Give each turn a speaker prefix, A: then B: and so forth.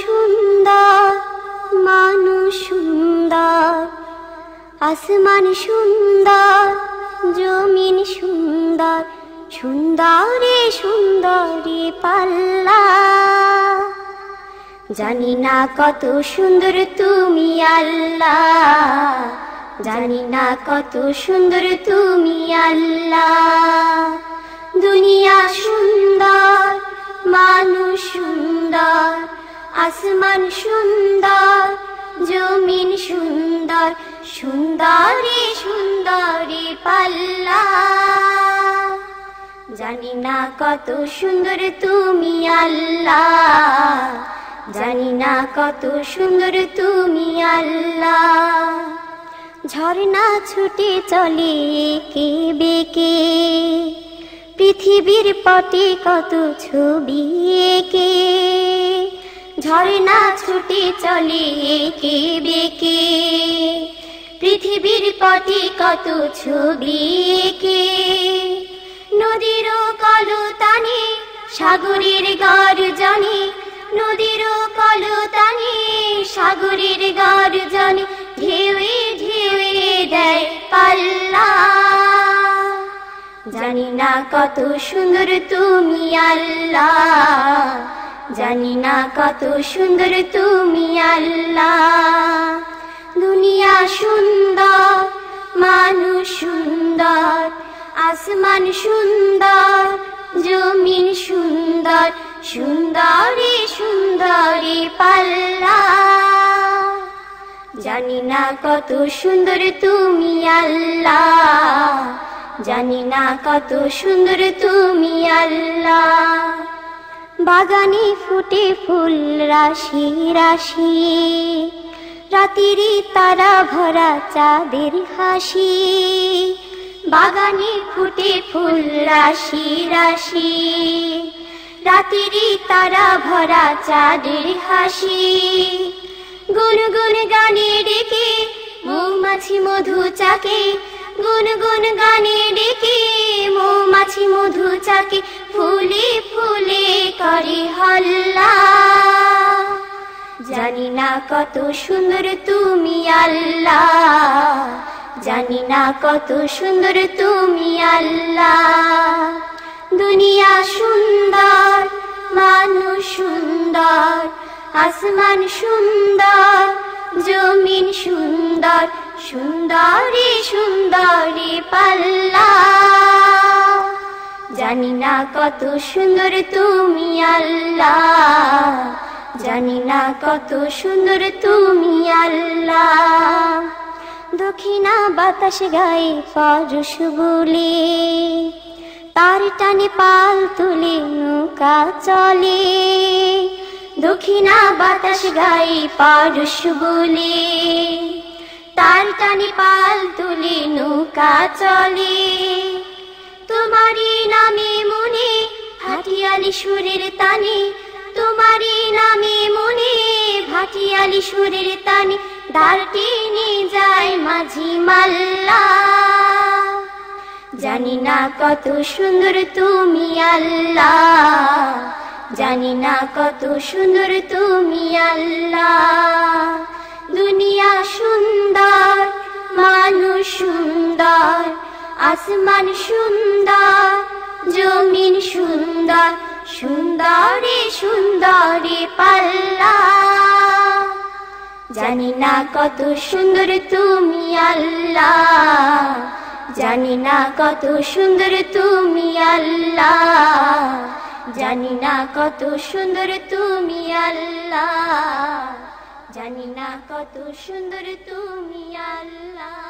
A: সুন্দর, মানুষ সুন্দর, আসমান সুন্দর, জমিন সুন্দর, সুন্দরে সুন্দরে পাল্লা। জানি না কত সুন্দর তুমি আল্লাহ, জানি না কত সুন্দর তুমি আল্লাহ। দুনিয়া সুন্দর, মানুষ সুন্দর, আসমান সুন্দর, জমিন সুন্দর, সুন্দরে সুন্দরে পাল্লা। জানি না কত সুন্দর তুমি আল্লাহ, জানি না কত সুন্দর তুমি আল্লাহ। ঝর্ণা ছুটে চলে কে বেকে, পৃথিবীর পটে কত ছবি এঁকে। ঝর্ণা ছুটে চলে কে বেকে, পৃথিবীর পটে কত ছবি এঁকে। নদীর কলতানে সাগরের গর্জনে, নদীর কলতানে সাগরের গর্জনে, ঢেউয়ে ঢেউয়ে দেয় পাল্লা। জানি না কত সুন্দর তুমি আল্লাহ, জানি না কত সুন্দর তুমি আল্লাহ। দুনিয়া সুন্দর, মানুষ সুন্দর, আসমান সুন্দর, জমিন সুন্দর, সুন্দরে সুন্দরে পাল্লা। জানি না কত সুন্দর তুমি আল্লাহ, জানি না কত সুন্দর তুমি আল্লাহ। বাগানে ফুটে ফুল রাশি রাশি, রাতেরই তারা ভরা চাঁদের হাসি। বাগানে ফুটে ফুল রাশি রাশি, রাতেরই তারা ভরা চাঁদের হাসি। গুনগুন গানে ডেকে মৌমাছি মধু চাকে, গুনগুন গানে ডেকে মৌমাছি মধু চাকে, ফুলে ফুলে করে হল্লা। জানি না কত সুন্দর তুমি আল্লাহ, জানি না কত সুন্দর তুমি আল্লাহ। দুনিয়া সুন্দর, মানুষ সুন্দর, আসমান সুন্দর, জমিন সুন্দর, সুন্দরে সুন্দরে পাল্লা। জানি না কত সুন্দর তুমি আল্লাহ, জানি না কত সুন্দর তুমি আল্লাহ। দক্ষিণা বাতাস গায়ে পরশ বলে, তার টানে পাল তুলে নৌকা চলে। দক্ষিণা বাতাস গায়ে পরশ বলে, তার টানে পাল তুলে নৌকা চলে। তোমারই নামে মনে ভাটিয়ালি সুরের তানে, তোমারই নামে মনে ভাটিয়ালি সুরের তানে, দ্বার টেনে যায় মাঝি মাল্লা। জানি না কত সুন্দর তুমি আল্লাহ, জানি না কত সুন্দর তুমি আল্লাহ। দুনিয়া সুন্দর, মানুষ সুন্দর, আসমান সুন্দর, জমিন সুন্দর, সুন্দরে সুন্দরে পাল্লা। জানি না কত সুন্দর তুমি আল্লাহ, জানি না কত সুন্দর তুমি আল্লাহ, জানি না কত সুন্দর তুমি আল্লাহ, জানি না কত সুন্দর তুমি আল্লাহ।